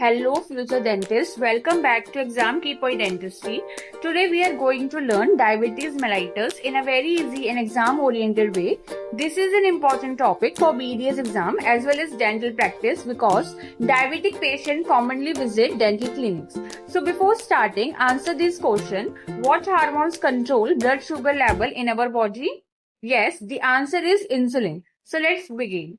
Hello future dentists, welcome back to Exam Key Point Dentistry. Today we are going to learn diabetes mellitus in a very easy and exam oriented way. This is an important topic for BDS exam as well as dental practice because diabetic patients commonly visit dental clinics. So before starting, answer this question: what hormones control blood sugar level in our body? Yes, the answer is insulin. So let's begin.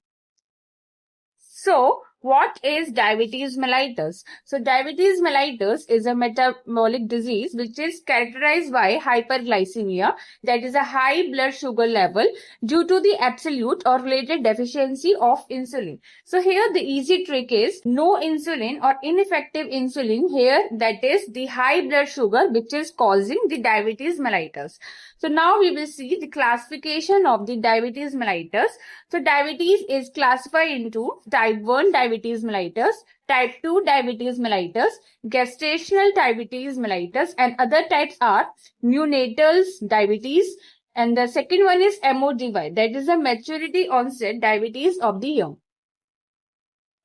So, what is diabetes mellitus? So, diabetes mellitus is a metabolic disease which is characterized by hyperglycemia, that is a high blood sugar level due to the absolute or related deficiency of insulin. So, here the easy trick is no insulin or ineffective insulin here, that is the high blood sugar which is causing the diabetes mellitus. So, now we will see the classification of the diabetes mellitus. So, diabetes is classified into type 1 diabetes mellitus, type 2 diabetes mellitus, gestational diabetes mellitus, and other types are neonatal diabetes. And the second one is MODY, that is a maturity onset diabetes of the young.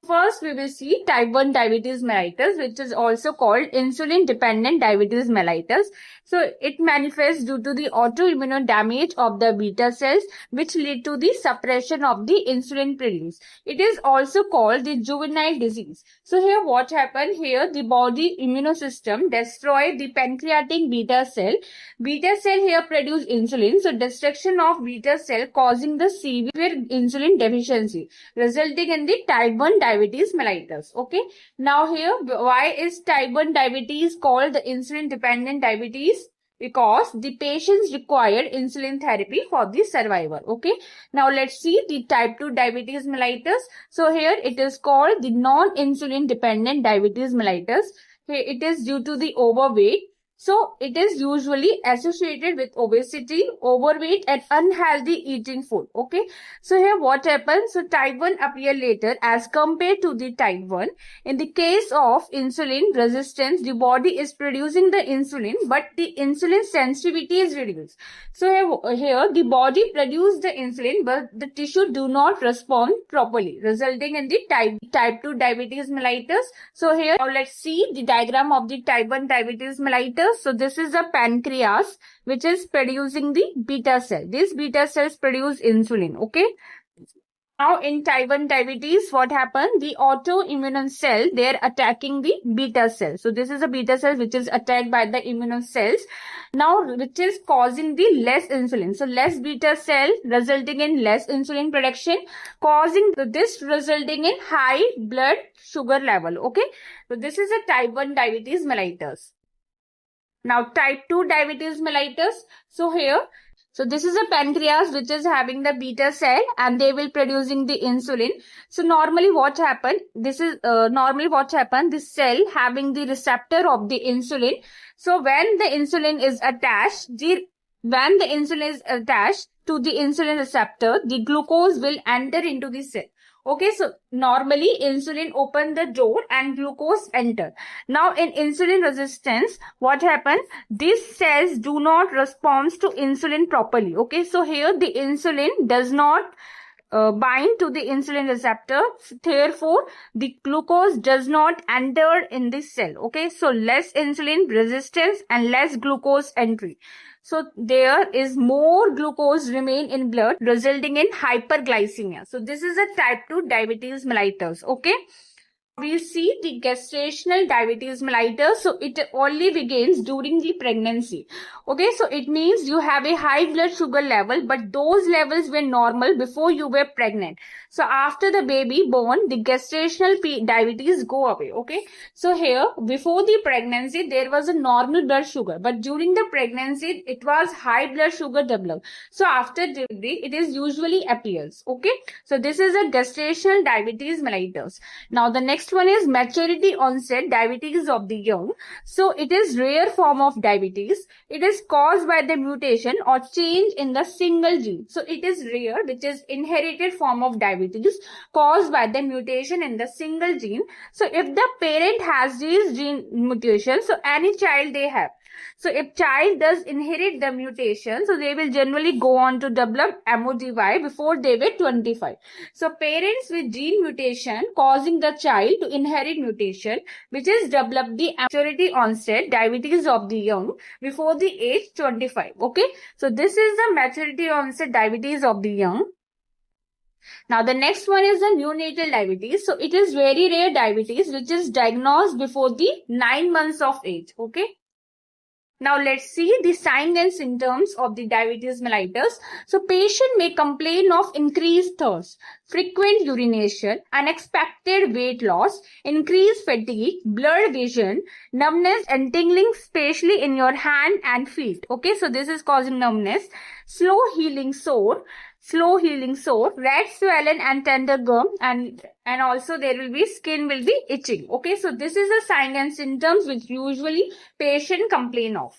First, we will see type 1 diabetes mellitus, which is also called insulin-dependent diabetes mellitus. So, it manifests due to the autoimmune damage of the beta cells, which lead to the suppression of the insulin produce. It is also called the juvenile disease. So, here what happened? Here, the body immune system destroy the pancreatic beta cell. Beta cell here produce insulin. So, destruction of beta cell causing the severe insulin deficiency, resulting in the type 1 diabetes mellitus. Okay. Now here, why is type 1 diabetes called the insulin dependent diabetes? Because the patients required insulin therapy for the survival. Okay. Now let's see the type 2 diabetes mellitus. So here it is called the non-insulin dependent diabetes mellitus. Here it is due to the overweight. So, it is usually associated with obesity, overweight and unhealthy eating food. Okay. So, here what happens? So, type 1 appear later as compared to the type 1. In the case of insulin resistance, the body is producing the insulin, but the insulin sensitivity is reduced. So, here the body produces the insulin, but the tissue do not respond properly, resulting in the type 2 diabetes mellitus. So, here now let's see the diagram of the type 1 diabetes mellitus. So, this is a pancreas which is producing the beta cell. These beta cells produce insulin. Okay. Now, in type 1 diabetes, what happened? The autoimmune cell, they are attacking the beta cell. So, this is a beta cell which is attacked by the immune cells. Now, which is causing the less insulin. So, less beta cell resulting in less insulin production, causing this resulting in high blood sugar level. Okay. So, this is a type 1 diabetes mellitus. Now, type 2 diabetes mellitus. So, here, so this is a pancreas which is having the beta cell and they will producing the insulin. So, normally what happened? This cell having the receptor of the insulin. So, when the insulin is attached, to the insulin receptor, the glucose will enter into the cell. Okay, so normally insulin open the door and glucose enter. Now in insulin resistance, what happens? These cells do not respond to insulin properly. Okay, so here the insulin does not bind to the insulin receptor. Therefore, the glucose does not enter in this cell. Okay, so less insulin resistance and less glucose entry. So, there is more glucose remain in blood resulting in hyperglycemia. So, this is a type 2 diabetes mellitus. Okay. We see the gestational diabetes mellitus. So, it only begins during the pregnancy. Okay, so it means you have a high blood sugar level, but those levels were normal before you were pregnant. So, after the baby born, the gestational diabetes go away. Okay, so here, before the pregnancy, there was a normal blood sugar, but during the pregnancy, it was high blood sugar developed. So, after delivery, it is usually appears. Okay, so this is a gestational diabetes mellitus. Now, the next one is maturity onset diabetes of the young. So, it is rare form of diabetes. It is caused by the mutation or change in the single gene. So, it is rare, which is inherited form of diabetes caused by the mutation in the single gene. So, if the parent has these gene mutations, so any child they have. So if child does inherit the mutation, so they will generally go on to develop MODY before they were 25. So parents with gene mutation causing the child to inherit mutation, which is develop the maturity onset diabetes of the young before the age 25. Okay. So this is the maturity onset diabetes of the young. Now the next one is the neonatal diabetes. So it is very rare diabetes which is diagnosed before the 9 months of age. Okay. Now let's see the signs and symptoms of the diabetes mellitus. So patient may complain of increased thirst, frequent urination, unexpected weight loss, increased fatigue, blurred vision, numbness and tingling especially in your hand and feet. Okay, so this is causing numbness, slow healing sore, red swollen and tender gum, and also there will be skin will be itching. Okay, so this is a sign and symptoms which usually patient complain of.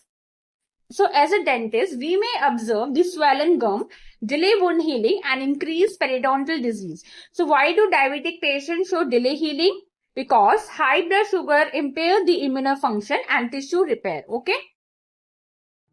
So as a dentist, we may observe the swollen gum, delay wound healing and increased periodontal disease. So why do diabetic patients show delay healing? Because high blood sugar impair the immune function and tissue repair. Okay.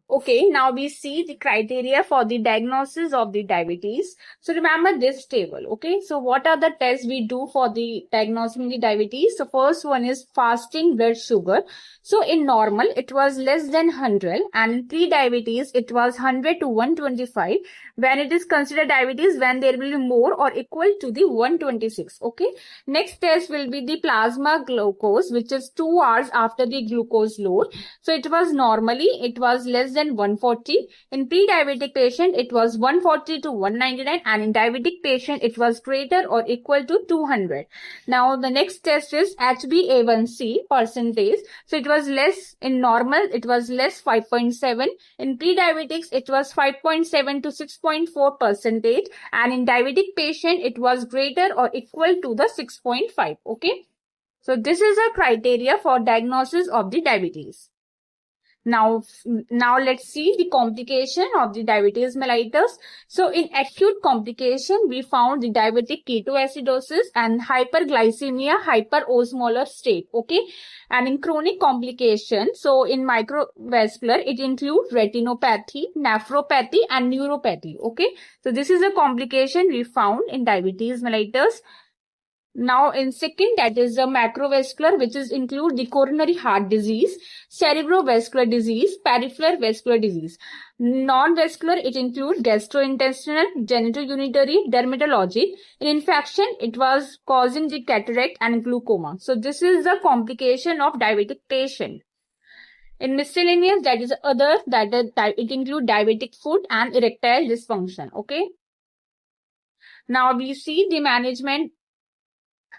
Okay, now we see the criteria for the diagnosis of the diabetes. So remember this table, okay? So what are the tests we do for the diagnosing the diabetes? So first one is fasting blood sugar. So in normal, it was less than 100 and in pre-diabetes, it was 100 to 125. When it is considered diabetes, when there will be more or equal to the 126, okay? Next test will be the plasma glucose, which is 2 hours after the glucose load. So it was normally, it was less than 140. In pre-diabetic patient, it was 140 to 199 and in diabetic patient, it was greater or equal to 200. Now, the next test is HbA1c percentage. So it was less in normal, it was less 5.7. In pre-diabetics, it was 5.7 to 6.4 percentage and in diabetic patient, it was greater or equal to the 6.5. Okay. So this is a criteria for diagnosis of the diabetes. Now let's see the complication of the diabetes mellitus. So in acute complication, we found the diabetic ketoacidosis and hyperglycemia, hyperosmolar state. Okay. And in chronic complication, so in microvascular, it includes retinopathy, nephropathy and neuropathy. Okay. So this is a complication we found in diabetes mellitus. Now in second, that is the macrovascular, which is include the coronary heart disease, cerebrovascular disease, peripheral vascular disease. Non-vascular, it includes gastrointestinal, genitourinary, dermatologic. In infection, it was causing the cataract and glaucoma. So this is the complication of diabetic patient. In miscellaneous, that is other, it includes diabetic foot and erectile dysfunction. Okay. Now we see the management.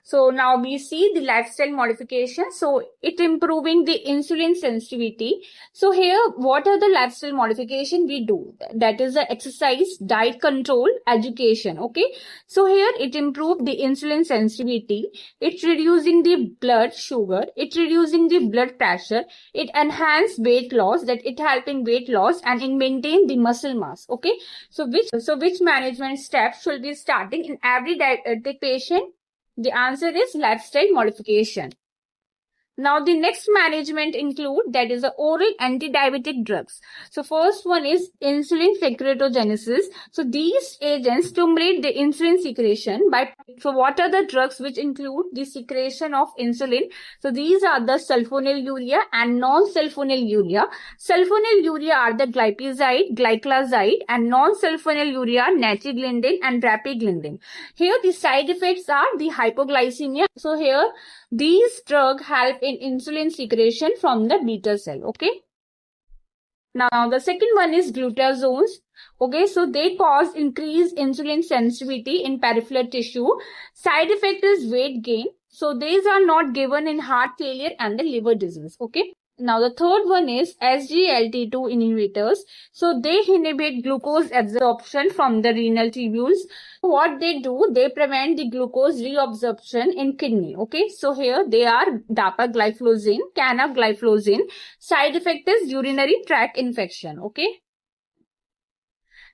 So now we see the lifestyle modification. So it improving the insulin sensitivity. So here, what are the lifestyle modification we do? That is the exercise, diet control, education. Okay. So here it improved the insulin sensitivity. It's reducing the blood sugar. It's reducing the blood pressure. It enhance weight loss, that it helping weight loss and in maintain the muscle mass. Okay. So which management steps should be starting in every diabetic patient? The answer is lifestyle modification. Now the next management include, that is the oral anti-diabetic drugs. So first one is insulin secretogenesis. So these agents stimulate the insulin secretion so what are the drugs which include the secretion of insulin? So these are the sulfonylurea and non-sulfonylurea. Sulfonylurea are the glipizide, glyclazide and non-sulfonylurea natriglindin and rapiglindin. Here the side effects are the hypoglycemia. So here these drugs help in insulin secretion from the beta cell. Okay. Now the second one is glutazones. Okay, so they cause increased insulin sensitivity in peripheral tissue. Side effect is weight gain. So these are not given in heart failure and the liver disease. Okay. Now the third one is SGLT2 inhibitors. So they inhibit glucose absorption from the renal tubules. What they do, they prevent the glucose reabsorption in kidney. Okay, so here they are dapagliflozin, canagliflozin. Side effect is urinary tract infection. Okay.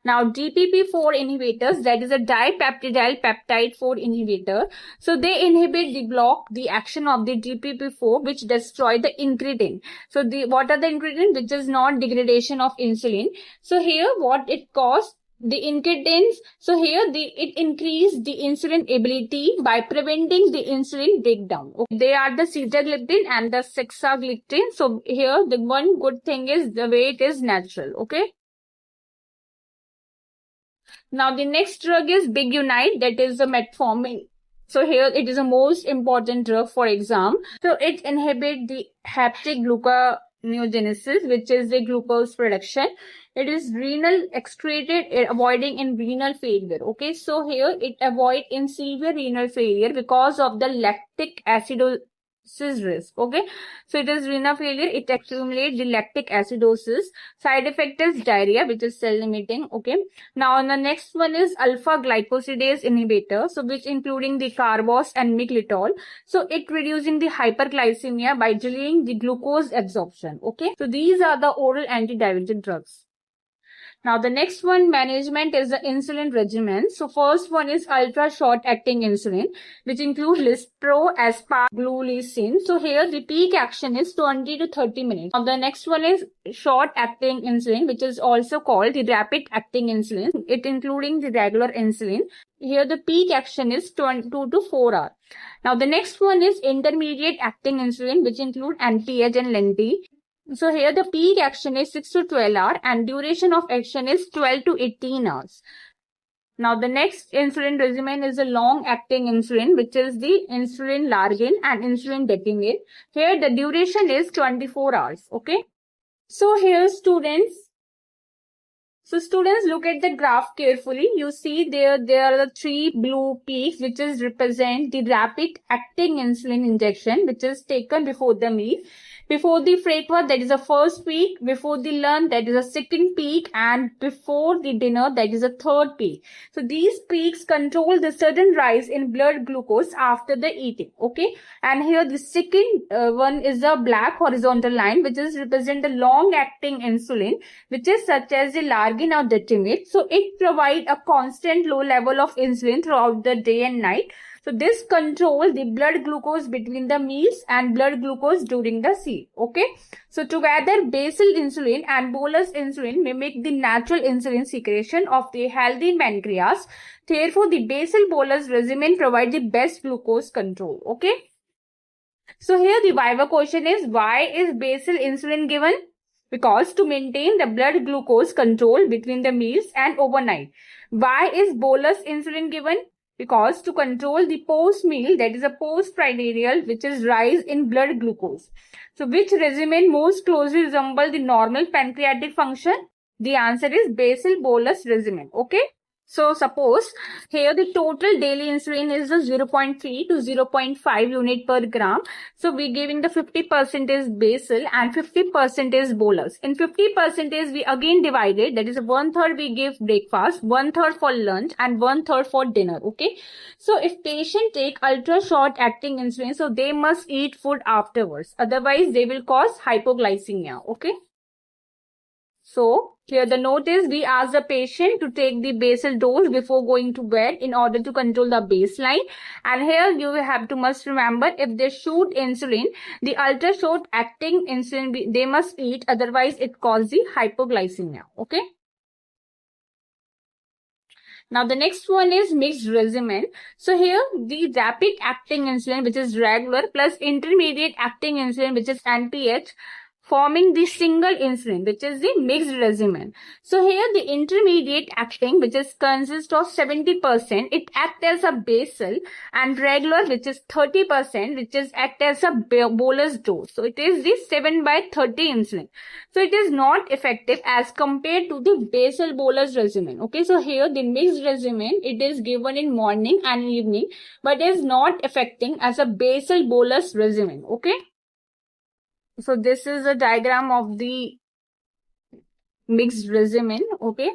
Now, DPP-4 inhibitors, that is a dipeptidyl peptide 4 inhibitor. So they inhibit the block the action of the DPP-4, which destroy the incretin. So what are the incretin? Which is non-degradation of insulin. So here what it causes, the incretins, so here it increase the insulin ability by preventing the insulin breakdown. Okay. They are the sitagliptin and the sexagliptin. So here the one good thing is the way it is natural. Okay. Now the next drug is Big Unite, that is the metformin. So here it is the most important drug for exam. So it inhibits the hepatic gluconeogenesis, which is the glucose production. It is renal excreted, avoiding in renal failure. Okay, so here it avoid in severe renal failure because of the lactic acidosis risk. Okay, so it is renal failure, it accumulates the lactic acidosis. Side effect is diarrhea, which is cell limiting. Okay, now the next one is alpha glycosidase inhibitor, so which including the carbos and miglitol. So it reducing the hyperglycemia by delaying the glucose absorption. Okay, so these are the oral anti-diabetic drugs. Now the next one management is the insulin regimen. So first one is ultra short acting insulin, which includes Lispro, Aspart, Glulicin. So here the peak action is 20 to 30 minutes. Now the next one is short acting insulin, which is also called the rapid acting insulin. It including the regular insulin. Here the peak action is 22 to 4 hours. Now the next one is intermediate acting insulin, which include NPH and Lenti. So here the peak action is 6 to 12 hours and duration of action is 12 to 18 hours. Now the next insulin regimen is a long acting insulin, which is the insulin Largin and insulin Detimate. Here the duration is 24 hours. Okay. So here students, look at the graph carefully. You see there are the 3 blue peaks, which is represent the rapid acting insulin injection, which is taken before the meal. Before the breakfast, that is the first peak. Before the lunch, that is the second peak. And before the dinner, that is the third peak. So these peaks control the sudden rise in blood glucose after the eating. Okay. And here the second one is the black horizontal line, which is represent the long acting insulin, which is such as the Largin or Detimate. So it provides a constant low level of insulin throughout the day and night. So this controls the blood glucose between the meals and blood glucose during the sleep. Okay. So together basal insulin and bolus insulin mimic the natural insulin secretion of the healthy pancreas. Therefore, the basal bolus regimen provides the best glucose control. Okay. So here the Viva question is, why is basal insulin given? Because to maintain the blood glucose control between the meals and overnight. Why is bolus insulin given? Because to control the post-meal, that is a post-prandial, which is rise in blood glucose. So which regimen most closely resemble the normal pancreatic function? The answer is basal bolus regimen. Okay. So suppose here the total daily insulin is 0.3 to 0.5 unit per gram. So we giving the 50% is basal and 50% is bolus. In 50% we again divided, that is 1/3 we give breakfast, 1/3 for lunch and 1/3 for dinner. Okay. So if patient take ultra short acting insulin, so they must eat food afterwards. Otherwise they will cause hypoglycemia. Okay. So here the note is, we ask the patient to take the basal dose before going to bed in order to control the baseline. And here you have to must remember, if they shoot insulin, the ultra short acting insulin they must eat, otherwise it causes the hypoglycemia. Okay. Now the next one is mixed regimen. So here the rapid acting insulin, which is regular, plus intermediate acting insulin, which is NPH, forming the single insulin, which is the mixed regimen. So here the intermediate acting, which is consists of 70%, it acts as a basal, and regular, which is 30%, which is act as a bolus dose. So it is the 7/30 insulin. So it is not effective as compared to the basal bolus regimen. Okay, so here the mixed regimen, it is given in morning and evening, but is not affecting as a basal bolus regimen. Okay. So this is a diagram of the mixed regimen. Okay.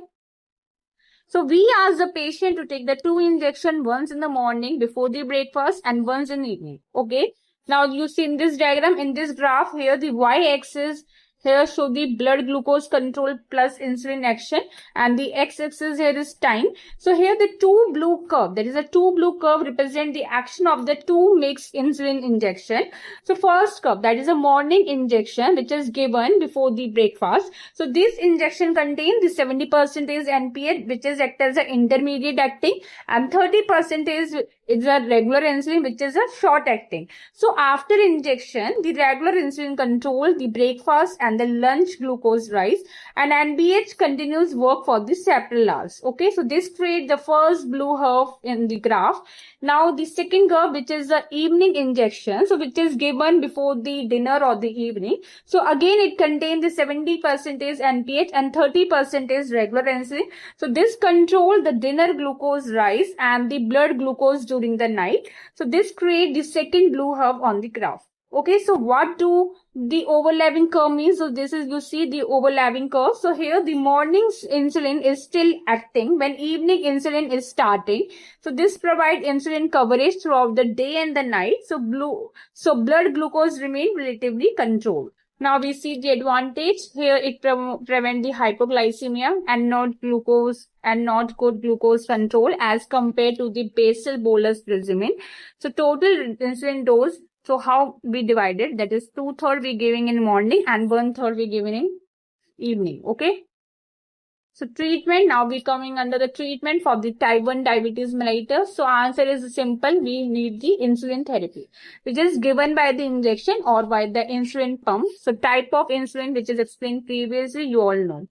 So we ask the patient to take the 2 injections, once in the morning before the breakfast and once in the evening. Okay. Now you see in this diagram, in this graph here, the y-axis Here show the blood glucose control plus insulin action, and the x-axis here is time. So here the two blue curve, that is a two blue curve, represent the action of the two mixed insulin injection. So first curve, that is a morning injection which is given before the breakfast. So this injection contains the 70% NPH, which is act as an intermediate acting, and 30% is a regular insulin, which is a short acting. So after injection, the regular insulin control the breakfast and the lunch glucose rise, and NBH continues work for the several hours. Okay, so this creates the first blue curve in the graph. Now the second curve, which is the evening injection, so which is given before the dinner or the evening. So again it contains the 70% NPH and 30% regular insulin. So this control the dinner glucose rise and the blood glucose during the night. So this creates the second blue curve on the graph. Okay, so what do the overlapping curve mean? So this is, you see the overlapping curve. So here the morning's insulin is still acting when evening insulin is starting. So this provides insulin coverage throughout the day and the night. So blood glucose remain relatively controlled. Now we see the advantage. Here it prevent the hypoglycemia and not good glucose control as compared to the basal bolus regimen. So total insulin dose, so how we divide it, that is 2/3 we giving in morning and 1/3 we giving in evening. Okay. So treatment, now we coming under the treatment for the type 1 diabetes mellitus. So answer is simple. We need the insulin therapy, which is given by the injection or by the insulin pump. So type of insulin, which is explained previously, you all know.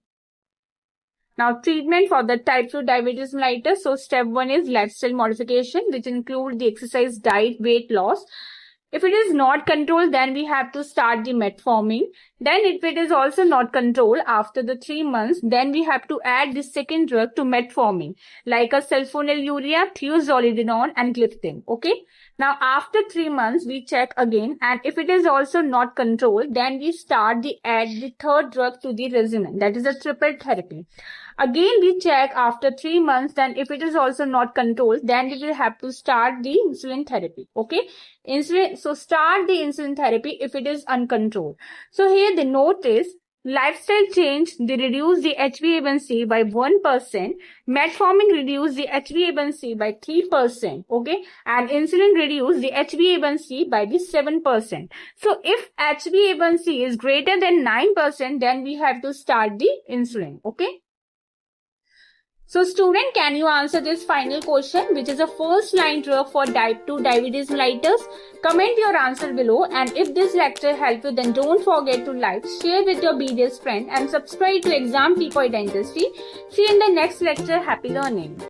Now treatment for the type 2 diabetes mellitus. So step 1 is lifestyle modification, which include the exercise, diet, weight loss. If it is not controlled, then we have to start the metformin. Then if it is also not controlled after the 3 months, then we have to add the second drug to metformin, like a sulfonylurea, thiazolidinone and gliptin. Okay. Now after 3 months, we check again, and if it is also not controlled, then we add the third drug to the regimen, that is a triple therapy. Again, we check after 3 months, then if it is also not controlled, then we will have to start the insulin therapy. Okay. So start the insulin therapy if it is uncontrolled. So here the note is, lifestyle change, they reduce the HbA1c by 1%. Metformin reduce the HbA1c by 3%. Okay. And insulin reduce the HbA1c by the 7%. So if HbA1c is greater than 9%, then we have to start the insulin. Okay. So student, can you answer this final question, which is a first line drug for type 2 diabetes mellitus? Comment your answer below, and if this lecture helped you, then don't forget to like, share with your BDS friend and subscribe to Exam Tea for Dentistry. See you in the next lecture. Happy learning.